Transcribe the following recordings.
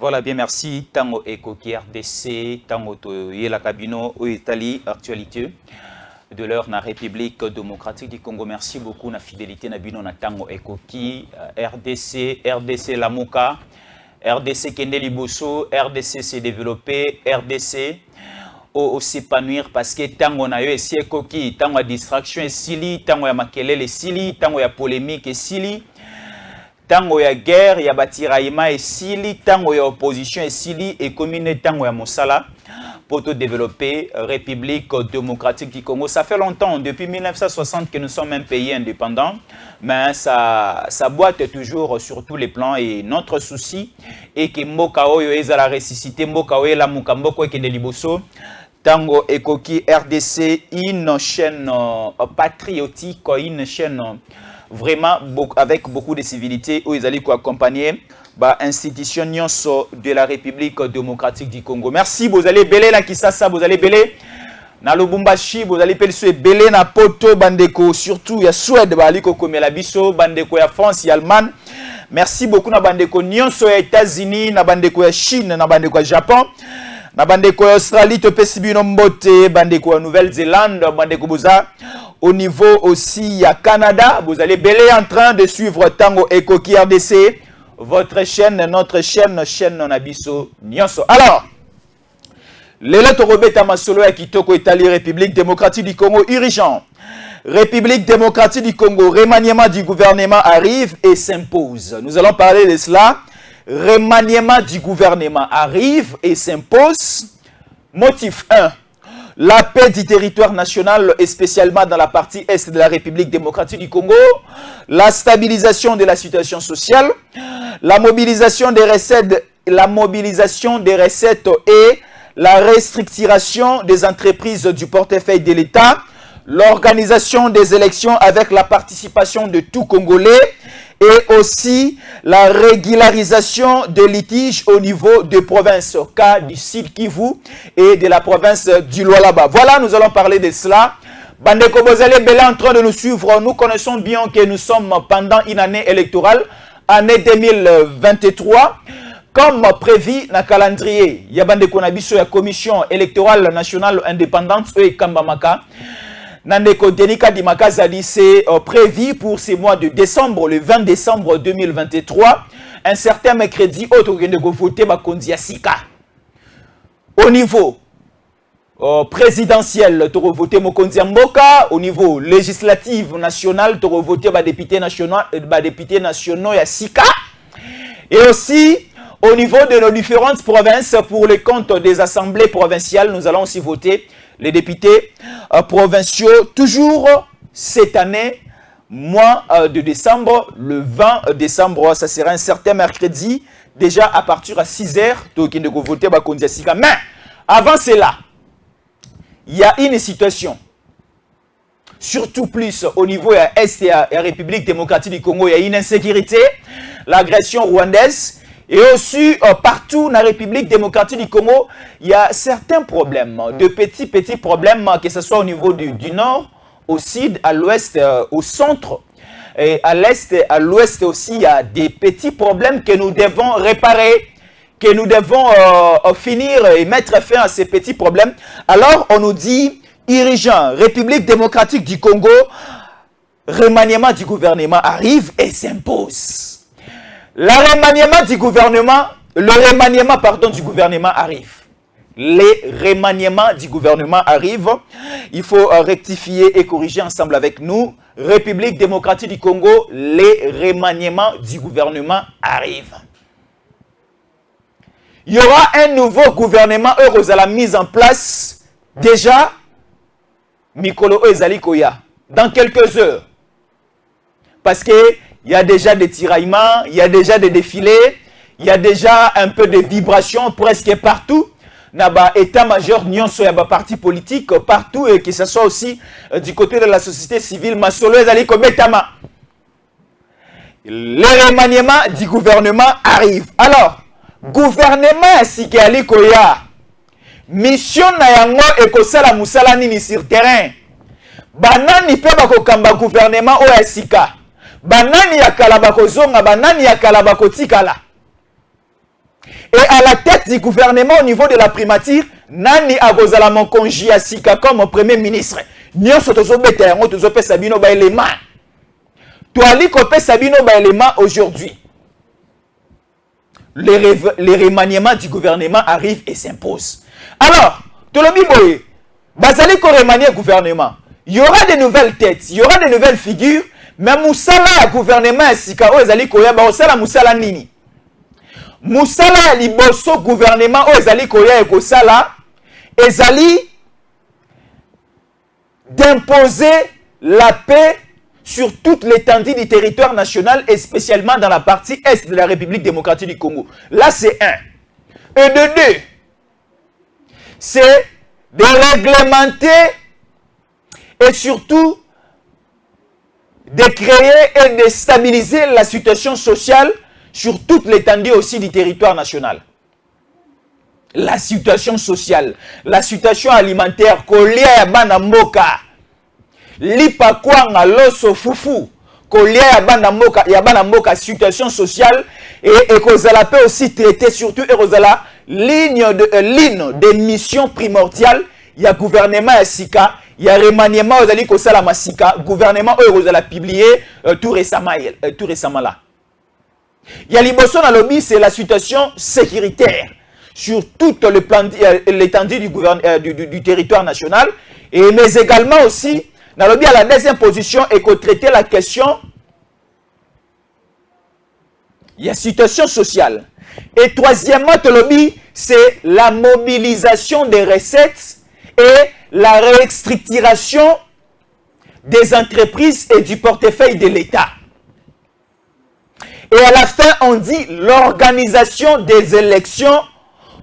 Voilà, bien merci. Tango Ekoki RDC, Tango Yela Kabino, Italie, actualité de l'heure na République démocratique du Congo. Merci beaucoup na fidélité na bino na Tango Ekoki, RDC Lamuka, RDC Kende Liboso, RDC s'est développé, RDC au s'épanouir parce que Tango na yo esi Ekoki, Tango ya distraction esili, Tango ya makelele esili, Tango ya polémique esili. Tango ya guerre, ya batiraïma et sili, tango ya opposition et sili, et commune tango ya mosala pour te développer République démocratique du Congo. Ça fait longtemps, depuis 1960 que nous sommes un pays indépendant, mais ça boite toujours sur tous les plans et notre souci est que Mboka Oyo ezala ressuscité, Mboka Oyo la Mukamboko et Liboso, Tango Ekoki RDC, une chaîne patriotique, une chaîne vraiment avec beaucoup de civilité où ils allaient accompagner l'institution de la République démocratique du Congo. Merci, vous allez belé na Kisasa, vous allez belé na Lubumbashi, vous allez belé na Poto, bandeko, surtout ya Suède, baliko komela biso, bandeko ya France, ya Allemagne. Merci beaucoup na bandeko nyonso ya États-Unis, na bandeko ya Chine, na bandeko ya Japon, na bandeko ya Australie, to pesibino mbote, bandeko ya Nouvelle-Zélande, bandeko boza. Au niveau aussi à Canada, vous allez belé en train de suivre Tango Ekoki RDC, votre chaîne, notre chaîne Nabiso Nyonso. Alors, les lettres Robeta Masolo à Kitoko, Italie, République démocratique du Congo, urgent. République démocratique du Congo, remaniement du gouvernement arrive et s'impose. Nous allons parler de cela. Remaniement du gouvernement arrive et s'impose. Motif 1. La paix du territoire national, et spécialement dans la partie est de la République démocratique du Congo, la stabilisation de la situation sociale, la mobilisation des recettes et la restructuration des entreprises du portefeuille de l'État, l'organisation des élections avec la participation de tout Congolais, et aussi la régularisation des litiges au niveau des provinces, au cas du Sud Kivu et de la province du Lualaba. Voilà, nous allons parler de cela. Bandeko Bozale Bela en train de nous suivre. Nous connaissons bien que nous sommes pendant une année électorale, année 2023. Comme prévu dans le calendrier, il y a Bandeko Nabiso, la Commission électorale nationale indépendante, et Kambamaka. Nandeko Denika Dimakazadi, c'est prévu pour ce mois de décembre, le 20 décembre 2023. Un certain mercredi, autre que de voter Bakondia Sika. Au niveau présidentiel, tu vas voter Mokondia Mboka. Au niveau législatif national, tu vas voter député nationaux ya Sika. Et aussi, au niveau de nos différentes provinces, pour les comptes des assemblées provinciales, nous allons aussi voter les députés provinciaux, toujours cette année, mois de décembre, le 20 décembre, ça sera un certain mercredi, déjà à partir de 6 h, donc il faut voter Bakondia Sika. Mais avant cela, il y a une situation, surtout plus au niveau de l'Est et la République démocratique du Congo, il y a une insécurité, l'agression rwandaise. Et aussi, partout dans la République démocratique du Congo, il y a certains problèmes, de petits problèmes, que ce soit au niveau du nord, au sud, à l'ouest, au centre, et à l'est, à l'ouest aussi, il y a des petits problèmes que nous devons réparer, que nous devons finir et mettre fin à ces petits problèmes. Alors, on nous dit, urgent, République démocratique du Congo, remaniement du gouvernement arrive et s'impose. Le remaniement du gouvernement arrive. Le remaniement du gouvernement arrive. Il faut rectifier et corriger ensemble avec nous. République démocratique du Congo, le remaniement du gouvernement arrive. Il y aura un nouveau gouvernement heureux à la mise en place. Déjà, Mikolo Ezali Koya, dans quelques heures. Parce que il y a déjà des tiraillements, il y a déjà des défilés, il y a déjà un peu de vibrations presque partout. Naba état-major nyonso ya ba parti politique partout et que ce soit aussi du côté de la société civile masolo ezali kometama. Le remaniement du gouvernement arrive. Alors, gouvernement sikali koya. Mission na yango ekosala musala nini sur terrain. Banani pe bako kamba gouvernement o esika. Banani ya kalabako zonga, banani ya kalabako tikala. Et à la tête du gouvernement au niveau de la primature, Nani Agozala Monkonji Asika comme premier ministre. Nyon Sotozo Beterango, Tozope Sabino Baelema. Toali Kope Sabino Baelema aujourd'hui. Les remaniements du gouvernement arrivent et s'imposent. Alors, Tolobi Boye, Bazali ko remanier le gouvernement. Il y aura de nouvelles têtes, il y aura de nouvelles figures, mais Moussala gouvernement Asika, Ezali Koya, Baosala Moussala Nini. Moussala Liboso gouvernement, Ezali Koya et Kosala, Ezali d'imposer la paix sur toute l'étendue du territoire national et spécialement dans la partie est de la République démocratique du Congo. Là, c'est un. Et de deux, c'est de réglementer et surtout de créer et de stabiliser la situation sociale sur toute l'étendue aussi du territoire national. La situation sociale, la situation alimentaire, kolia bana mboka, lipa kwanga loso fufu, kolia bana mboka, situation sociale et kozala peut aussi traiter surtout et kozala ligne de mission primordiale, il y a gouvernement à Sika, il y a remaniement aux alliés kosala masika, gouvernement kozala publié tout récemment là. Il y a liboso na lobby, c'est la situation sécuritaire sur toute l'étendue du territoire national, mais également aussi, dans le à la deuxième position, et qu'on traiter la question, il y a situation sociale. Et troisièmement, c'est la mobilisation des recettes et la restructuration des entreprises et du portefeuille de l'État. Et à la fin, on dit l'organisation des élections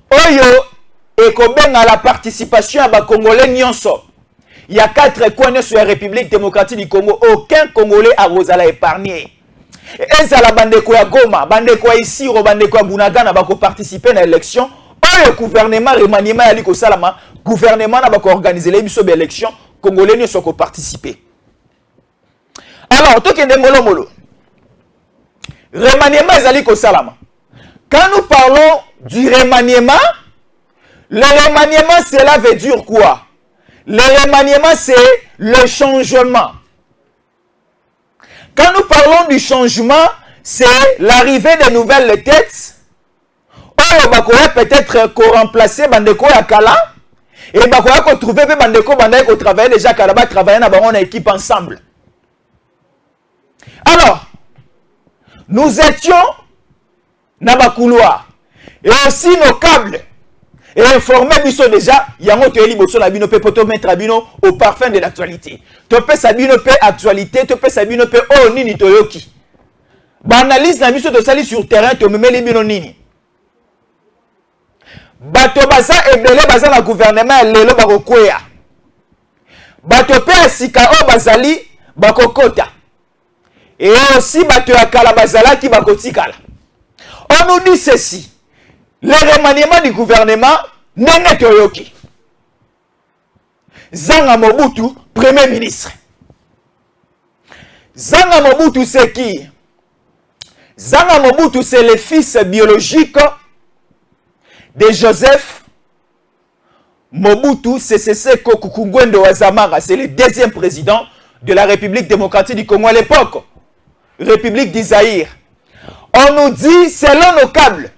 Oyo et Koben à la participation à Congolais Nyonso. Il y a 4 coins sur la République démocratique du Congo. Aucun Congolais a Rosala épargné. Et ça la bandeko ya Goma, bandeko ici, bandeko Bunagana va participer à l'élection. Oyo gouvernement remaniement ya liko salama, gouvernement na va organiser les élections Congolais Nyonso ko participer. Alors, to kende molo molo. Remaniement ezali ko salama. Quand nous parlons du remaniement, le remaniement, cela veut dire quoi? Le remaniement, c'est le changement. Quand nous parlons du changement, c'est l'arrivée de nouvelles têtes. On va peut-être remplacer Bandeko Yakala et on va trouver Bandeko Bandeko travailler déjà Kalaba travailler dans une équipe ensemble. Alors, nous étions dans le couloir. Et aussi nos câbles. Et informer Bisso déjà, il y a un autre liboso la bino pe poto mettre bino au parfum de l'actualité. To pe sabino pe actualité, to pe sabino pe oh nini toyoki. Ba analyse na biso to sali sur terrain to memeli bino nini. Bato baza ebele baza na gouvernement lelo bakokwea. Bato pe asika o bazali bakokota. Et aussi bato ya kala bazala ki bakotikala. On nous dit ceci. Le remaniement du gouvernement n'est Toyoki. Zanga Mobutu, Premier ministre. Zanga Mobutu, c'est qui? Zanga Mobutu, c'est le fils biologique de Joseph Mobutu Seseseko Kukungwendo Wazamara. C'est le deuxième président de la République démocratique du Congo à l'époque. République d'Isaïr. On nous dit, selon nos câbles,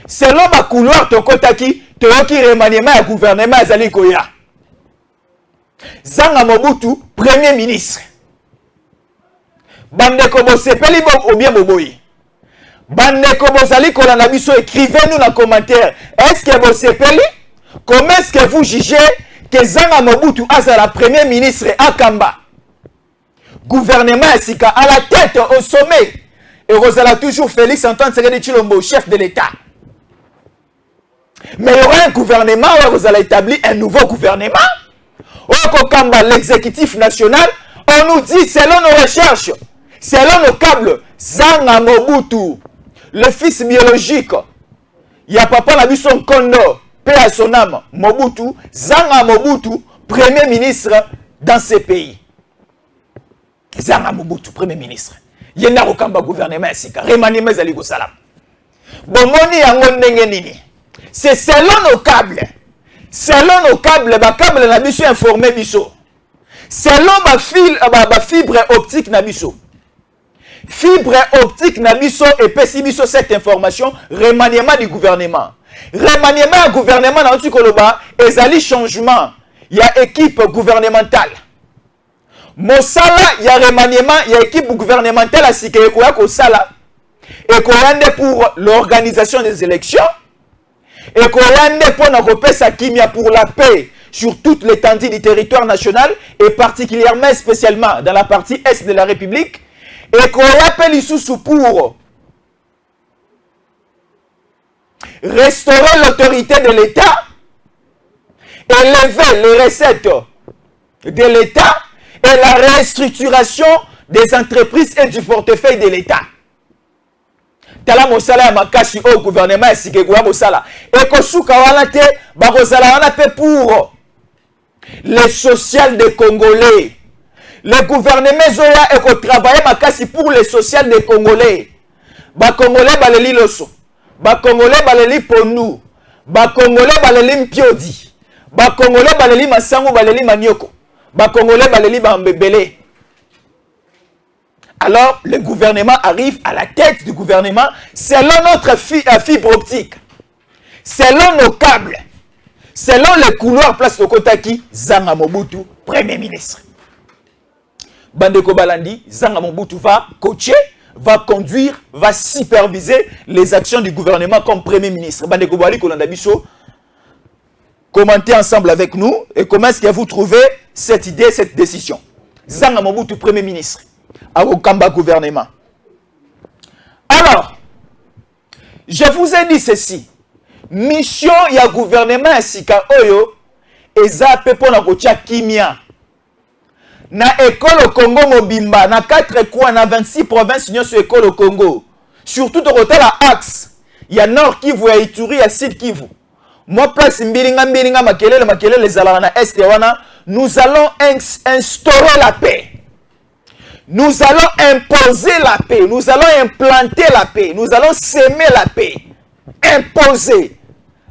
selon ma couloir Tokotaki, Toyoki remaniement et gouvernement Azali Koya. Zanga Mobutu, Premier ministre. Bandeko Bosepeli ou bien Boboyi. Bandeko Bozali Kolanabiso, écrivez-nous dans les commentaires. Est-ce que Bosepeli, comment est-ce que vous jugez que Zanga Mobutu Azala Premier ministre à Kamba? Gouvernement Sika à la tête, au sommet. Et Rosala toujours Félix Antoine Tshisekedi Tshilombo, chef de l'État. Mais il y aura un gouvernement où Rosala établit un nouveau gouvernement. Au Kokamba, l'exécutif national, on nous dit, selon nos recherches, selon nos câbles, Zanga Mobutu, le fils biologique, il y a papa la son Kondo, paix à son âme, Mobutu, Zanga Mobutu, premier ministre dans ces pays. Zanga Mobutu, premier ministre. Yenda kokamba gouvernement sika. Remaniement zali ko salam. Bomoni yango ndenge nini. C'est selon nos câbles. Selon nos câbles, ba câble na biso informé biso. Selon ma fibre optique na biso. Fibre optique na biso et pesi biso cette information remaniement du gouvernement. Remaniement du gouvernement na outi koloba ezali changement. Il y a équipe gouvernementale. Mosala il y a remaniement, il y a équipe gouvernementale à sike ekoya ko sala. Ekoyande pour l'organisation des élections. Ekoyande pour na kopesa kimia pour la paix sur toute l'étendue du territoire national et particulièrement spécialement dans la partie est de la République. Et qu'on appelle ici pour restaurer l'autorité de l'État, élever les recettes de l'État et la restructuration des entreprises et du portefeuille de l'État. Tala mosala ya makasi au gouvernement sike kwa mosala. Et ko suka wana te ba kozala wana pe pour les social des Congolais. Le gouvernement Zoya est travailler makasi pour les social des Congolais. Ba Congolais baleli loso. Ba Congolais baleli ponu. Ba Congolais baleli mpiodi. Ba Congolais baleli masango baleli manioko. Ba Congolais baleli bambebele. Alors, le gouvernement arrive à la tête du gouvernement selon notre fibre optique. Selon nos câbles. Selon les couloirs place de Kotaki, Zanga Mobutu, Premier ministre. Bandeko Balandi, Zanga Mobutu va coacher, va conduire, va superviser les actions du gouvernement comme Premier ministre. Bandeko Bali Kolandabiso, commentez ensemble avec nous et comment est-ce que vous trouvez cette idée, cette décision. Zanga Mobutu, Premier ministre, à Okamba gouvernement. Alors, je vous ai dit ceci. Mission ya gouvernement sika oyo eza pepo na kotia kimia. Na école au Congo mobimba, na 4 coins, na 26 provinces nyonso école au Congo. Surtout au côté la axe. Il y a Nord Kivu, il y a Ituri, il y a Sud Kivu. Moi place mbilinga makelele ezala na est wana, nous allons instaurer la paix. Nous allons imposer la paix, nous allons implanter la paix, nous allons semer la paix. Imposer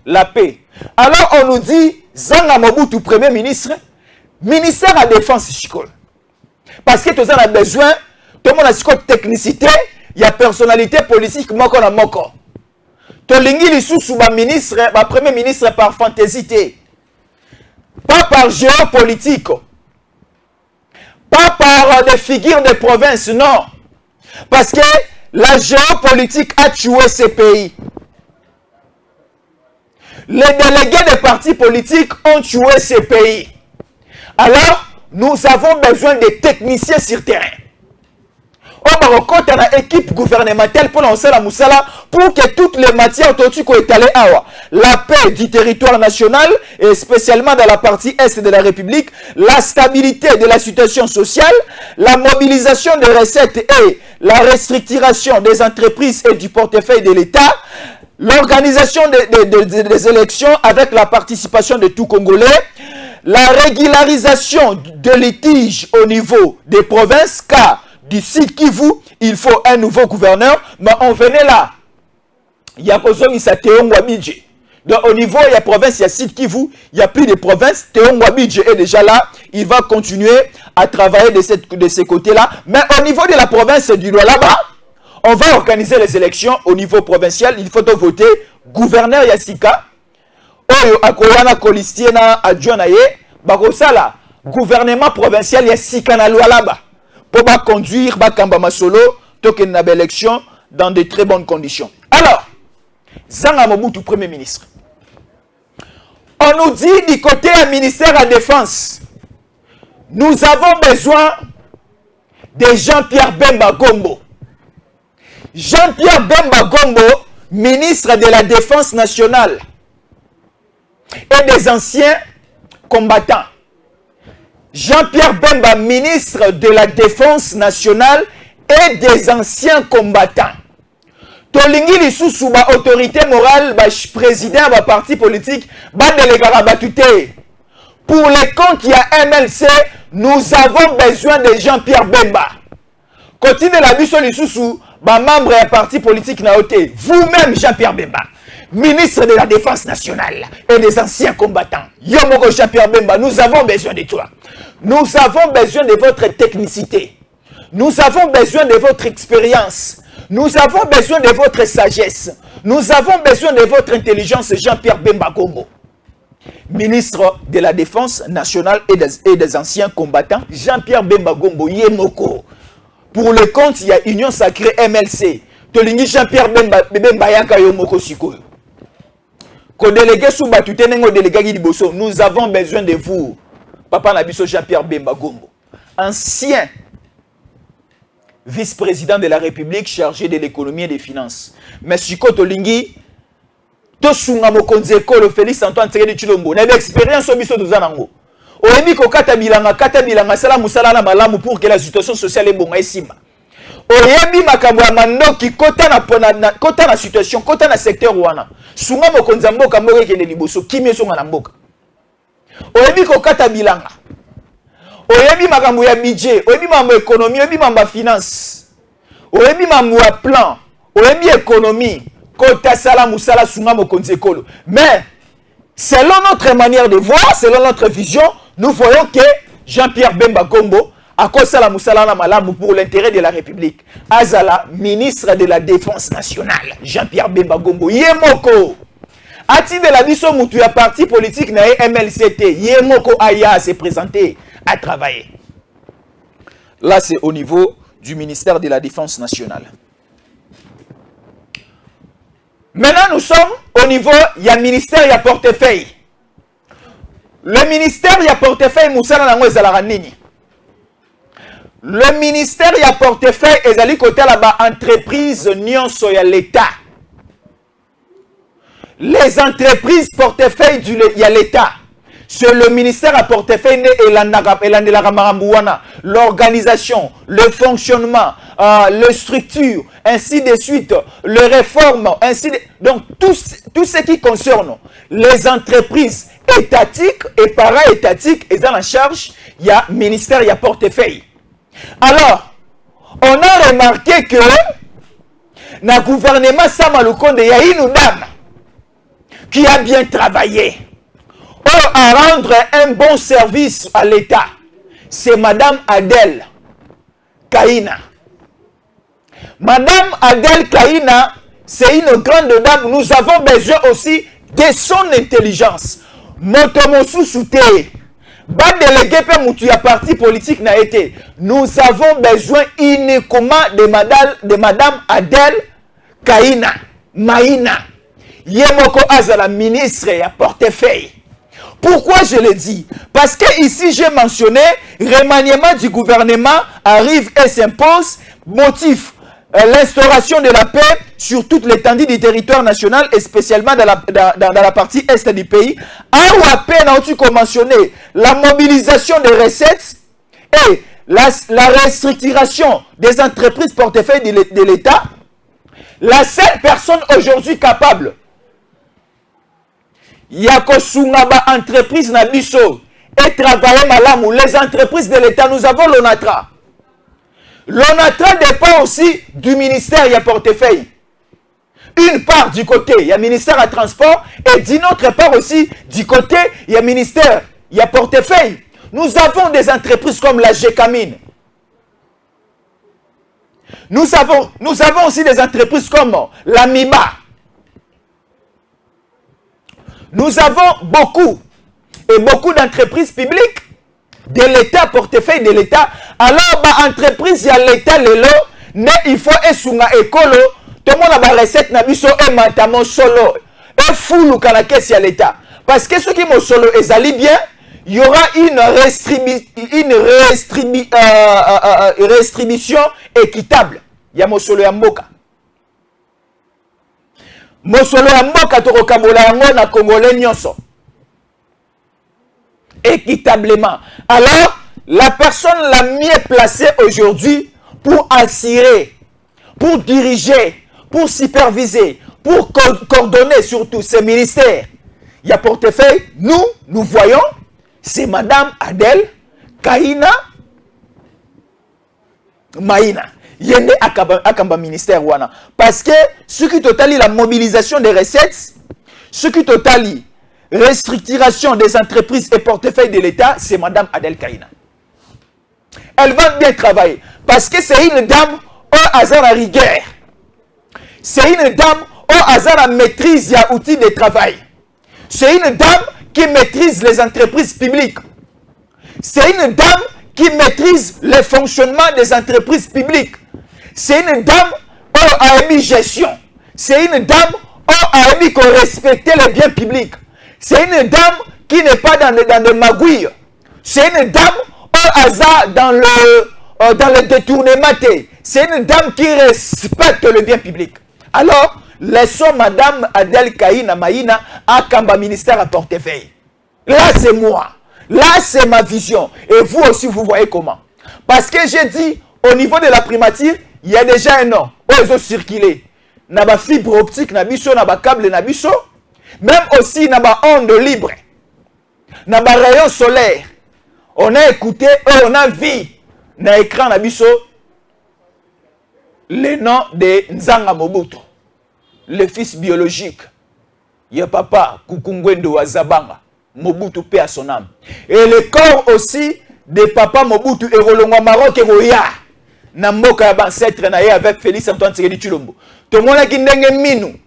la paix. Alors on nous dit Zanga Mobutu Premier ministre, ministère de la défense chicole. Parce que tout ça a besoin, tout le monde a une technicité, il y a personnalité politique moko na moko. To lingi li sous ministre, premier ministre par fantaisité. Pas par géopolitique. Pas par des figures de province, non. Parce que la géopolitique a tué ces pays. Les délégués des partis politiques ont tué ces pays. Alors, nous avons besoin de techniciens sur terrain. On va rencontrer une équipe gouvernementale pour lancer la moussala pour que toutes les matières soient étalées à la paix du territoire national et spécialement dans la partie est de la République, la stabilité de la situation sociale, la mobilisation des recettes et la restructuration des entreprises et du portefeuille de l'État, l'organisation des élections avec la participation de tout Congolais, la régularisation de litiges au niveau des provinces, car du Sud Kivu, il faut un nouveau gouverneur, mais on venait là. Il y a Théo Mwabidje. Donc au niveau, il y a province, il y a Sud Kivu, il n'y a plus de province. Théo Mwabidje est déjà là. Il va continuer à travailler de ces côtés-là. Mais au niveau de la province du Lualaba, on va organiser les élections au niveau provincial. Il faut voter gouverneur Yassika. Oyo akowana kolistiena adjonaye. Bakosala gouvernement provincial Yassika na Lualaba. Pour conduire Bakamba Masolo, token na élection dans de très bonnes conditions. Alors, Zanga Mobutu, Premier ministre. On nous dit du côté du ministère de la Défense, nous avons besoin de Jean-Pierre Bemba Gombo. Jean-Pierre Bemba Gombo, ministre de la Défense nationale et des anciens combattants. Jean-Pierre Bemba, ministre de la Défense nationale et des anciens combattants. Tolingi lisusu ba autorité morale, ba président, ba parti politique, ba délégué batute. Pour les comptes qui a MLC, nous avons besoin de Jean-Pierre Bemba Continue la biso lisusu, ba membre et parti politique na oté. Vous-même, Jean-Pierre Bemba, ministre de la Défense nationale et des anciens combattants. Yomoko Jean-Pierre Bemba, nous avons besoin de toi. Nous avons besoin de votre technicité. Nous avons besoin de votre expérience. Nous avons besoin de votre sagesse. Nous avons besoin de votre intelligence, Jean-Pierre Bemba Gombo. Ministre de la Défense nationale et des anciens combattants, Jean-Pierre Bemba Gombo, Yemoko. Pour le compte, il y a Union Sacrée MLC. Tolingi Jean-Pierre Bemba Yaka Yomoko Sikoyo. Délégué sous Batutenengo délégué Liboso, nous avons besoin de vous. Papa Nabiso Jean-Pierre Bemba Gombo, ancien vice-président de la République chargé de l'économie et des finances. Mais Siko Tolingi, Tosunga Mokonzeko, le Félix Antoine Tshisekedi Tshilombo, n'a l'expérience au biso de Zanango. Oyebi ko kata bilanga sala musala na malamu pour que la situation sociale est bonne esima. Oyebi makambo ya mandoki kota na situation, kota na secteur wana. Sunga mokonza mboka mboka kende liboso, kimie songa na mboka. Oyebi ko kata bilanga. Oyebi makambo ya budget, oyebi mambo économie, oyebi mambo finance. Oyebi mambo ya plan, oyebi économie, kota sala musala sunga mokonza ekolo. Mais selon notre manière de voir, selon notre vision, nous voyons que Jean-Pierre Bemba Gombo a causé la Moussalana Malamu pour l'intérêt de la République. Azala, ministre de la Défense nationale. Jean-Pierre Bemba Gombo. Yemoko. A-t-il de la mission moutou à parti politique na MLCT. Yemoko Aya s'est présenté à travailler. Là, c'est au niveau du ministère de la Défense nationale. Maintenant, nous sommes au niveau, il y a ministère, il y a portefeuille. Le ministère, il y a portefeuille, Moussala Nango et Zalaranini. Le ministère, il y a portefeuille, et Zali côté là-bas, entreprise, Nyonso, il y a l'État. Les entreprises, portefeuille, il y a l'État. Sur le ministère à portefeuille, l'organisation, le fonctionnement, les structures, ainsi de suite, les réformes, ainsi de... Donc, tout ce qui concerne les entreprises étatiques et para-étatiques, et dans la charge, il y a ministère, il y a portefeuille. Alors, on a remarqué que dans le gouvernement Samalukonde, il y a une dame qui a bien travaillé. À rendre un bon service à l'État, c'est Madame Adèle Kaina. Madame Adèle Kaina, c'est une grande dame. Nous avons besoin aussi de son intelligence. Motomosu Souté, bas délégué pour Moutuya parti politique n'a été. Nous avons besoin uniquement de Madame Adèle Kaina. Maïna. Yemoko Azala, ministre et à portefeuille. Pourquoi je le dis? Parce que ici j'ai mentionné remaniement du gouvernement arrive et s'impose. Motif, l'instauration de la paix sur toute l'étendue du territoire national et spécialement dans la partie est du pays. À peine as-tu mentionné la mobilisation des recettes et la restructuration des entreprises portefeuille de l'État. La seule personne aujourd'hui capable Yakosungaba entreprise na biso et travailler malamu. Les entreprises de l'État, nous avons l'ONATRA. L'ONATRA dépend aussi du ministère, il y a portefeuille. Une part du côté, il y a ministère à transport et d'une autre part aussi du côté, il y a ministère, il y a portefeuille. Nous avons des entreprises comme la GECAMINE. Nous avons aussi des entreprises comme la MIBA. Nous avons beaucoup d'entreprises publiques de l'État, portefeuille de l'État. Alors, entreprise, il y a l'État, il faut esunga écolo, tout le monde a des recettes, et maintenant solo, et fou la caisse à l'État. Parce que ceux qui m'ont solo, ils allaient bien, il y aura une restribution équitable. Il y a mon solo à Mboka. Mosolo ya mboka tokokabola yango na Congolais nyonso équitablement. Alors, la personne la mieux placée aujourd'hui pour assurer, pour diriger, pour superviser, pour coordonner surtout ces ministères, il y a portefeuille, nous voyons, c'est Madame Adèle Kaina Maïna. yende akamba ministère wana parce que ce qui totali la mobilisation des recettes, ce qui totali restructuration des entreprises et portefeuille de l'État, c'est Madame Adel Kaina. Elle va bien travailler parce que c'est une dame au hasard à rigueur. C'est une dame au hasard à maîtrise et outils de travail. C'est une dame qui maîtrise les entreprises publiques. C'est une dame qui maîtrise le fonctionnement des entreprises publiques. C'est une dame qui a mis gestion. C'est une dame qui a mis qu'on respecte les biens publics. C'est une dame qui n'est pas dans le magouilles. C'est une dame au hasard dans le détournement. C'est une dame qui respecte le bien public. Alors, laissons Madame Adel Kaina Maïna à Kamba ministère à portefeuille. Là, c'est moi. Là, c'est ma vision. Et vous aussi, vous voyez comment. Parce que j'ai dit, au niveau de la primature, il y a déjà un nom. Ils ont circulé. Il y a une fibre optique, il y a un câble, il y a même aussi, il y a une onde libre. Il y a un rayon solaire. On a écouté, on a vu dans l'écran, le nom de Nzanga Mobutu, le fils biologique. Il y a papa Kukungwendo Wazabanga. Mobutu paix à son âme. Et le corps aussi de papa Mobutu et Rolongwa Maroc et Roya. Namboka ya ancêtre naye avec Félix Antoine Tshisekedi Tshilombo. Tomona kindenge minu.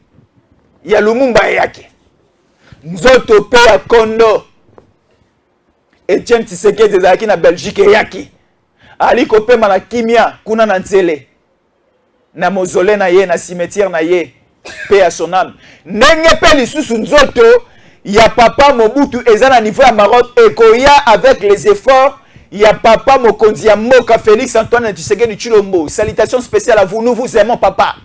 Ya Lumumba yake. Nzoto paix à Kondo. Etienne Tshisekedi ezalaki na Belgique yaki. Ali kopema na kimia kuna na nzele. Na mausolée na ye na cimetière na ye. Paix à son âme. Nenge pe lisusu nzoto. Il y a papa Mobutu ezana niveau à Maroc et Koya avec les efforts. Il y a papa Mokonzi Moka Félix Antoine Tshisekedi Tshilombo. Salutations spéciales à vous. Nous vous aimons papa.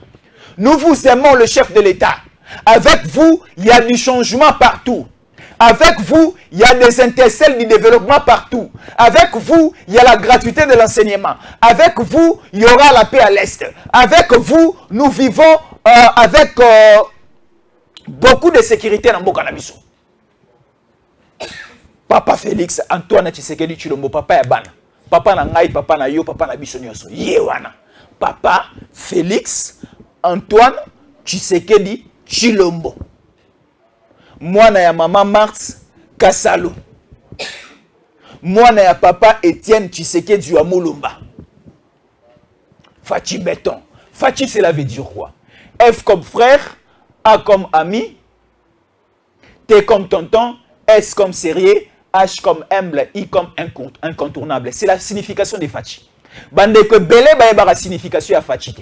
Nous vous aimons le chef de l'État. Avec vous, il y a du changement partout. Avec vous, il y a des intercelles du développement partout. Avec vous, il y a la gratuité de l'enseignement. Avec vous, il y aura la paix à l'Est. Avec vous, nous vivons avec beaucoup de sécurité dans Mboka Nabiso. Papa Félix Antoine Tshisekedi Tshilombo, papa ya bana. Papa na ngai, papa na yo, papa na biso nyonso. Yewana. Papa Félix Antoine Tshisekedi Tshilombo. Mwana ya mama Mars Kasalo. Mwana ya papa Etienne Tshisekedi wa Mulumba. Fachi béton. Fachi cela veut dire quoi? F comme frère, A comme ami, T comme tonton, S comme sérieux, H comme humble, I comme incontournable. C'est la signification de Fachi. Bande que belé ba la signification de Fachi.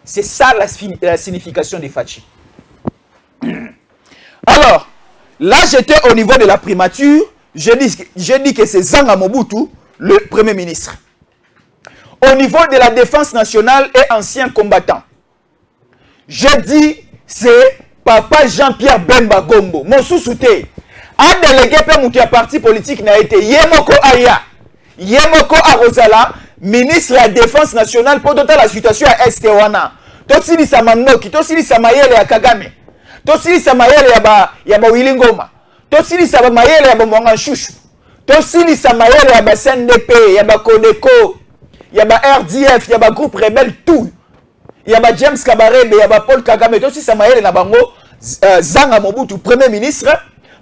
C'est ça la signification de Fachi. Alors, là j'étais au niveau de la primature, j'ai dit que c'est Nzanga Mobutu, le premier ministre. Au niveau de la défense nationale et ancien combattant, je dis c'est papa Jean-Pierre Bemba Gombo. Mon sous-souté, un délégué pour parti politique n'a été Yemoko Aya, Yemoko Arozala, ministre de la défense nationale pour toute la situation à Estewana. Tosili Samanoki, Tosili Samayele à Kagame, Tosili Samayele à Wilingoma, Tosili Samayele à Mwanganchushu, Tosili Samayele à CNDP, à Kodeko, il y a RDF, il y a groupe rebelle tout. Il y a James Kabarebe, il y a Paul Kagame, aussi Samayele Nabango, Nzanga Mobutu, premier ministre,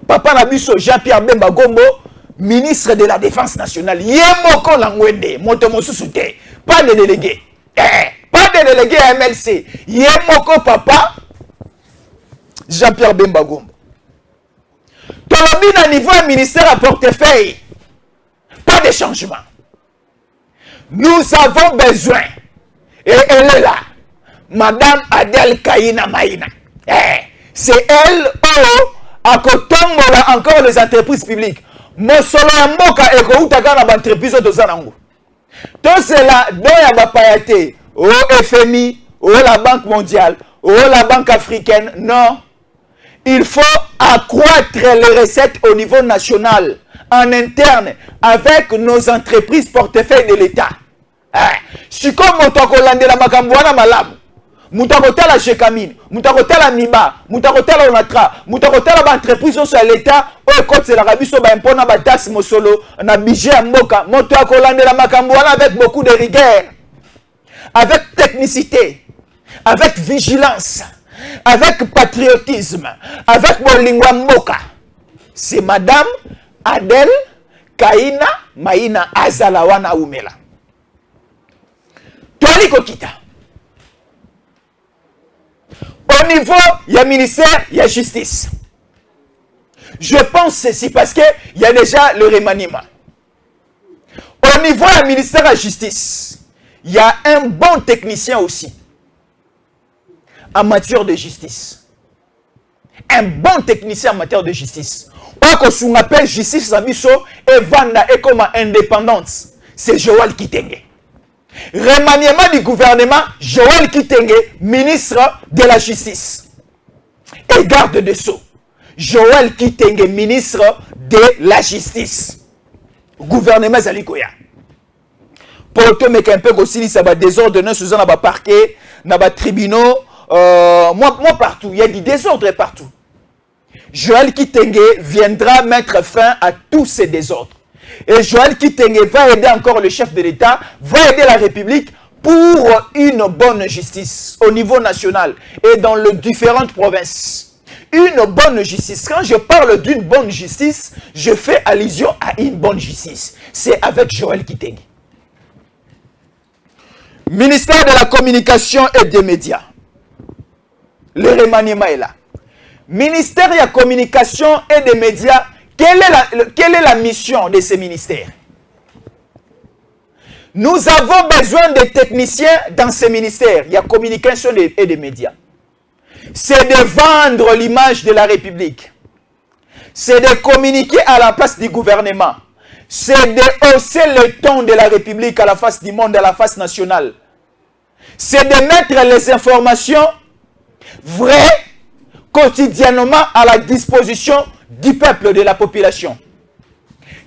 Papa Nabiso, Jean-Pierre Bemba Gombo, ministre de la Défense nationale. Yemoko Langwende, Montemosusute, pas de délégué. Pas de délégué à MLC. Yemoko Papa, Jean-Pierre Bemba Gombo. Tolobina niveau ministère à portefeuille. Pas de changement. Nous avons besoin, et elle est là, Madame Adel Kaina Maïna. C'est elle, à Kotombola encore les entreprises publiques. Mosolo Mboka et Koutaka na entreprise de Zanango. Tout cela, dont il y a Payate, au FMI, au la Banque mondiale, au la Banque africaine, non. Il faut accroître les recettes au niveau national, en interne, avec nos entreprises portefeuille de l'État. Si comme Moutakolande la Makambouana Malam, Moutakotala Chekamine, Moutakotala Niba, Moutakotala Onatra, Moutakotala entreprise sur l'État, au côté de l'Arabie Saoudite, impona ba taxe mosolo, na budget à Moka, Moutakolande la Makambouana avec beaucoup de rigueur. avec technicité, avec vigilance, avec patriotisme, avec Bolingwa Moka. C'est Madame Adèle Kaina Maïna Azalawana Oumela. Toali Kokita. Au niveau, il y a ministère, il y a justice. Je pense ceci parce qu'il y a déjà le remaniement. Au niveau du ministère de la justice, il y a un bon technicien aussi en matière de justice. Un bon technicien en matière de justice. Or, ce qu'on appelle justice Zabiso et Vanda et comme indépendante, c'est Joël Kitenge. Remaniement du gouvernement, Joël Kitenge, ministre de la justice. Et garde de Sceaux. Joël Kitenge, ministre de la justice. Gouvernement Zalikoya. Pour que mes un peu aussi, ça va désordre, sous un parquet, dans les tribunaux, moi partout, il y a du désordre partout. Joël Kitenge viendra mettre fin à tous ces désordres. Et Joël Kitenge va aider encore le chef de l'État, va aider la République pour une bonne justice au niveau national et dans les différentes provinces. Une bonne justice. Quand je parle d'une bonne justice, je fais allusion à une bonne justice. C'est avec Joël Kitenge. Ministère de la Communication et des Médias. Le remaniement est là. Ministère de la Communication et des Médias, quelle est la mission de ces ministères? Nous avons besoin de techniciens dans ces ministères. Il y a communication et des médias. C'est de vendre l'image de la République. C'est de communiquer à la place du gouvernement. C'est de hausser le ton de la République à la face du monde, à la face nationale. C'est de mettre les informations vraies quotidiennement à la disposition du peuple, de la population.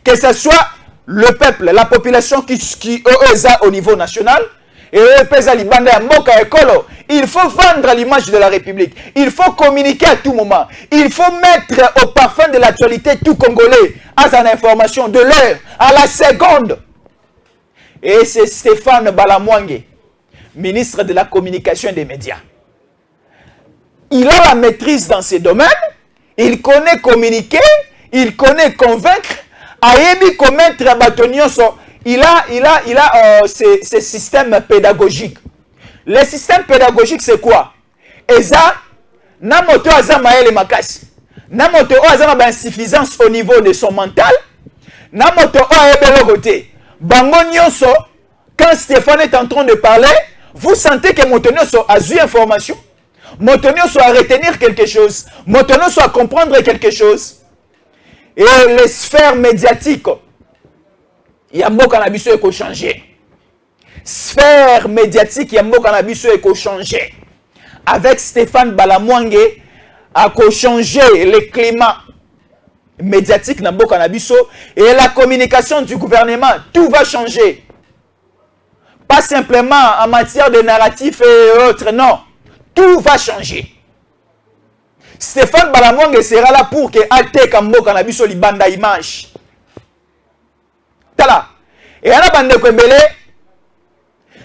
Que ce soit le peuple, la population qui est au niveau national, et il faut vendre l'image de la République. Il faut communiquer à tout moment. Il faut mettre au parfum de l'actualité tout Congolais à son information de l'heure, à la seconde. Et c'est Stéphane Balamwange, ministre de la Communication et des Médias. Il a la maîtrise dans ces domaines. Il connaît communiquer, il connaît convaincre. Ayebi commettre batonioso. Il a ces systèmes pédagogiques. Le système pédagogique, c'est quoi? Eza, na moto azama ele makasi. Na moto azama insuffisance au niveau de son mental. Na moto ebelo côté. Bango nyonso, quand Stéphane est en train de parler, vous sentez que moto nyonso a eu information. Moto nyonso a retenir quelque chose. Moto nyonso a comprendre quelque chose. Et les sphères médiatiques, il y a beaucoup de choses qui changer. Sphère médiatique, il y a beaucoup de choses qui changer. Avec Stéphane Balamwange, a changé le climat médiatique dans beaucoup de choses et la communication du gouvernement, tout va changer. Pas simplement en matière de narratif et autres, non. Tout va changer. Stéphane Balamwange sera là pour que Alte Kambo Kanabiso li banda image. Tala. Et ana bande kwembele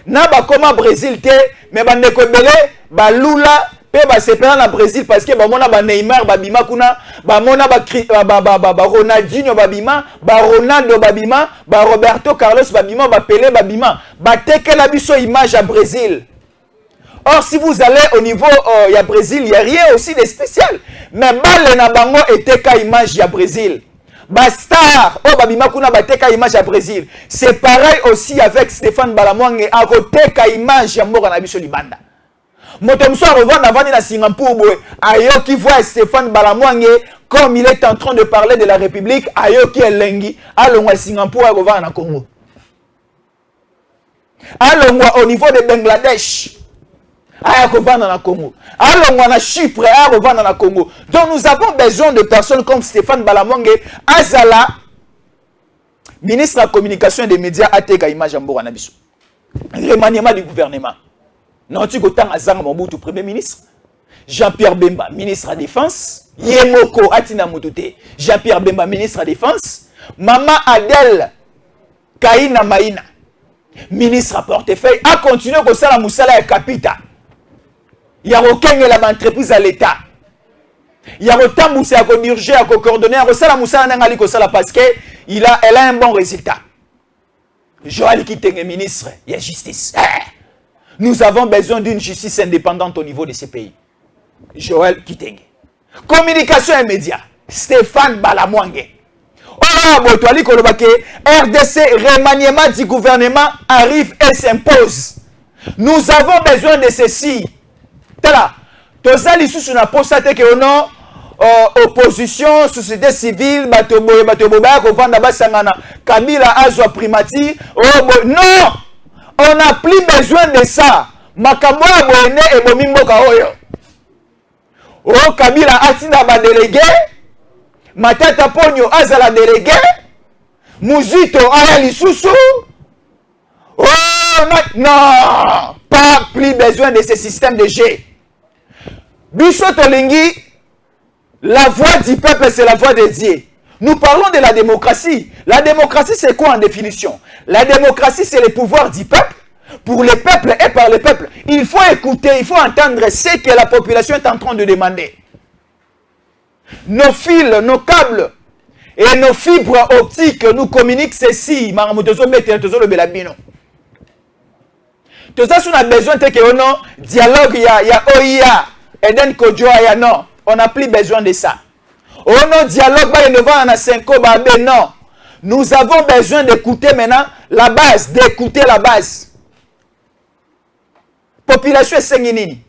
na ba koma Brésil te mais bande kwembele ba lula pe ba sepela na Brésil parce que ba mona ba Neymar ba bima kuna ba mona ba Ronaldinho ba bima ba Ronaldo ba bima ba Roberto Carlos ba bima ba Pelé ba bima ba tekela biso image à Brésil. Or, si vous allez au niveau il y a Brésil, il n'y a rien aussi de spécial. Mais Bale na bango était ka image ya Brésil. Bastar, oh babima kuna bateka image à Brésil. C'est pareil aussi avec Stéphane Balamwange à côté ka image ya mboka na biso libanda. Motomso revendre avant na Singapour boy. Ayo qui voit Stéphane Balamwange comme il est en train de parler de la République, ayo qui est lengi, allons à Singapour à revendre na Congo. Allons au niveau de Bangladesh. À revendre dans Congo. Alors, on a Chypre à revendre dans Congo. Donc, nous avons besoin de personnes comme Stéphane Balamwange, Azala, ministre de la Communication et des Médias, Ateka Image Ambo Anabiso. Remaniement du gouvernement. Nanti Gotan Azanga Mobutu, Premier ministre. Jean-Pierre Bemba, ministre de la Défense. Yemoko Atina Moutouté, Jean-Pierre Bemba, ministre de la Défense. Maman Adèle Kaina Maïna, ministre à portefeuille a continué à faire la moussala et capita. Il y a aucun entreprise à l'État. Il y a autant de à coordonner, à coordonner, à faire la moussala parce qu'elle a un bon résultat. Joël Kitenge, ministre, il y a justice. Nous avons besoin d'une justice indépendante au niveau de ces pays. Joël Kitenge. Communication et médias. Stéphane Balamwange. RDC, remaniement du gouvernement arrive et s'impose. Nous avons besoin de ceci. Tala, tozali sous na posate que non opposition, société civile, batoboba ko vanda basangana, Kabila azwa primati. Non, on n'a plus besoin de ça. Makambo abone et bomimboka oyo. Oh Kabila atina ba délégué. Matata Ponyo azala délégué. Muzito aya lisusu. Oh non, pas plus besoin de ce système de G. Biso Tolingi, la voix du peuple c'est la voix de Dieu. Nous parlons de la démocratie. La démocratie c'est quoi en définition? La démocratie c'est le pouvoir du peuple, pour le peuple et par le peuple. Il faut écouter, il faut entendre ce que la population est en train de demander. Nos fils, nos câbles et nos fibres optiques nous communiquent ceci. Nous avons besoin de dialogue, il y a OIA, Eden Kodjoa, non. On n'a plus besoin de ça. Oh non, dialogue, non. Nous avons besoin d'écouter maintenant la base, d'écouter la base. Population est senginini.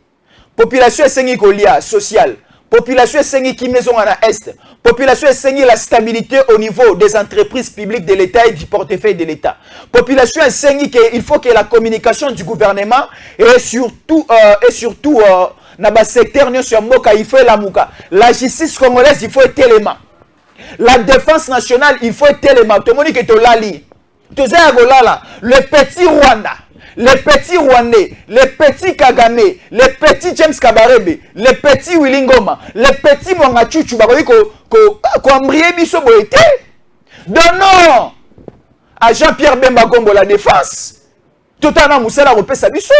Population est sengicolia, sociale. Population est qui maison à l'Est. Population est la stabilité au niveau des entreprises publiques de l'État et du portefeuille de l'État. Population est qu'il faut que la communication du gouvernement et surtout dans le secteur il faut la mouka. La justice congolaise, il faut être élément. La défense nationale, il faut être élément. Tout le monde est lali. Le petit Rwanda. Les petits Rwandais, les petits Kagame, les petits James Kabarebe, les petits Willingoma, les petits Mwangachuchu, donnons à Jean-Pierre Bemba Gombo la défense. Tout à Moussala repè sa biso.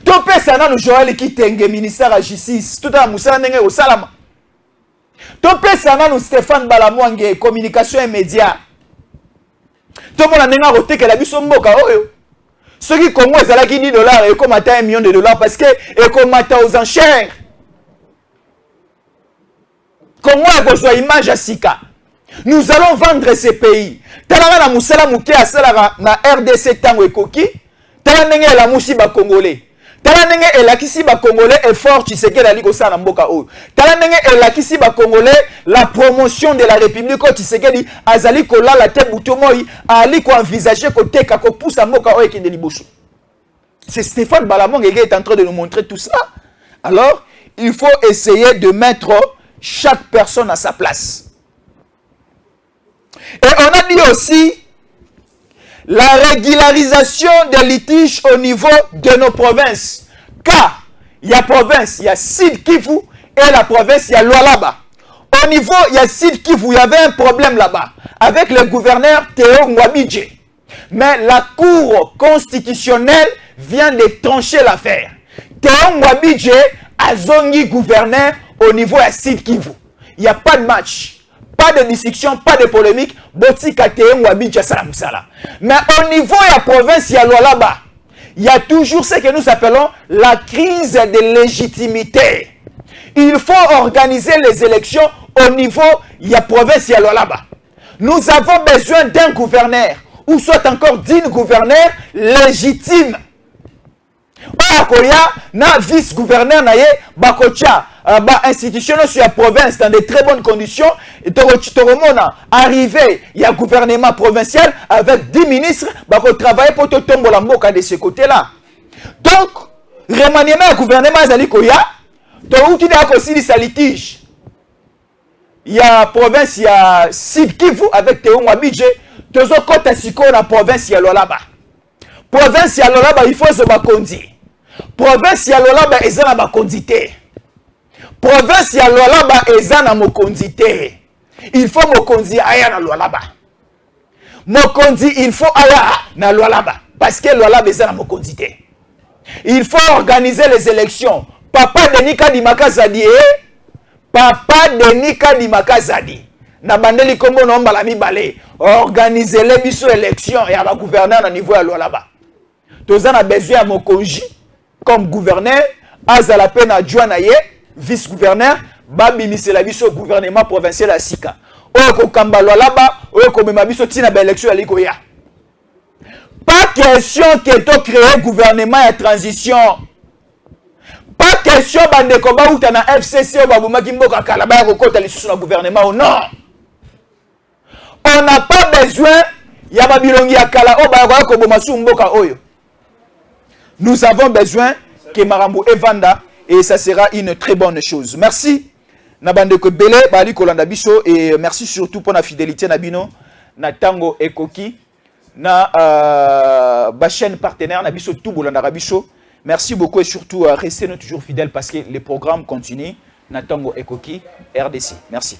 Tout pesa na Joël Kitenge, ministère à justice. Tout à Moussala nenge au salama. Tout pesa na Stéphane Balamwange, communication et médias. Tout le monde a dit que la biso mboka oyo. Ceux qui Congo ils allaient $10 et comme atteint $1 million parce que et comme atteint aux enchères. Congo a besoin image à Sika. Nous allons vendre ces pays. Talanga na musala muke asala na RDC tango ekoki. Talanga la musiba congolais. Talanga elakisi ba congolais effort Tshisekedi ali ko sala mboka oyo. Talanga elakisi ba congolais la promotion de la République ko Tshisekedi azali ko la te buto moi ali ko envisager ko teka ko poussa mboka oyo kende liboso. C'est Stéphane Balamwange qui est en train de nous montrer tout ça. Alors, il faut essayer de mettre chaque personne à sa place. Et on a dit aussi la régularisation des litiges au niveau de nos provinces. Car il y a province, il y a Sud Kivu et la province, il y a Lualaba. Au niveau, il y a Sud Kivu, il y avait un problème là-bas avec le gouverneur Théo Ngwabidje. Mais la Cour constitutionnelle vient de trancher l'affaire. Théo Ngwabidje a zongi gouverneur au niveau de Sud Kivu. Il n'y a pas de match. Pas de discussion, pas de polémique. Mais au niveau de la province, il y a là-bas. Il y a toujours ce que nous appelons la crise de légitimité. Il faut organiser les élections au niveau de la province, il y a là-bas. Nous avons besoin d'un gouverneur, ou soit encore d'une gouverneur légitime. Oya na vice-gouverneur naye bakocha ba institution sur la province dans de très bonnes conditions et toromona arrivé il y a gouvernement provincial avec 10 ministres bako travailler pour tomber la mboka de ce côté-là. Donc remaniement du gouvernement azali koya to utili akosili sa litige. Il y a province il y a Sud Kivu avec Théo Ngwabidje tozo kota siko na province ya Lualaba. Province ya Lualaba il faut se bakondi. Province ya Lualaba ezana bakondité. Province ya Lualaba ezana mokondité. Il faut mokondi aya na Lualaba. Mokondi, il faut aller na Lualaba. Parce que Lualaba est dans Mokondi. Il faut organiser les élections. Papa Denis Kadimaka Zadi, Papa Denis Kadimaka Zadi. Na bandeli kombo no mbala mibale. Organiser les biso élections et aba gouverneur à niveau à Lualaba. Tozana besoin à Mokonji comme gouverneur, azala peine adjoint na ye, vice-gouverneur, babili c'est la biso gouvernement provincial à Sika. Oko kamba Lualaba, oko mema biso tina ba élection ya likoya. Pas question que tu crées gouvernement et transition. Pas question bande koba ou na FCC ou babuma kimboka kalaba ko kota lisusu na gouvernement ou non. On n'a pas besoin ya babilongi ya kala o ba ko boma su mboka oyo. Nous avons besoin que Marambo Evanda et ça sera une très bonne chose. Merci. Na bande ko belé bali kolanda biso et merci surtout pour la fidélité na bino na tango ekoki. Na ba chaîne partenaire na biso tout bolanda biso. Merci beaucoup et surtout restez toujours fidèles parce que les programmes continuent na tango ekoki RDC. Merci.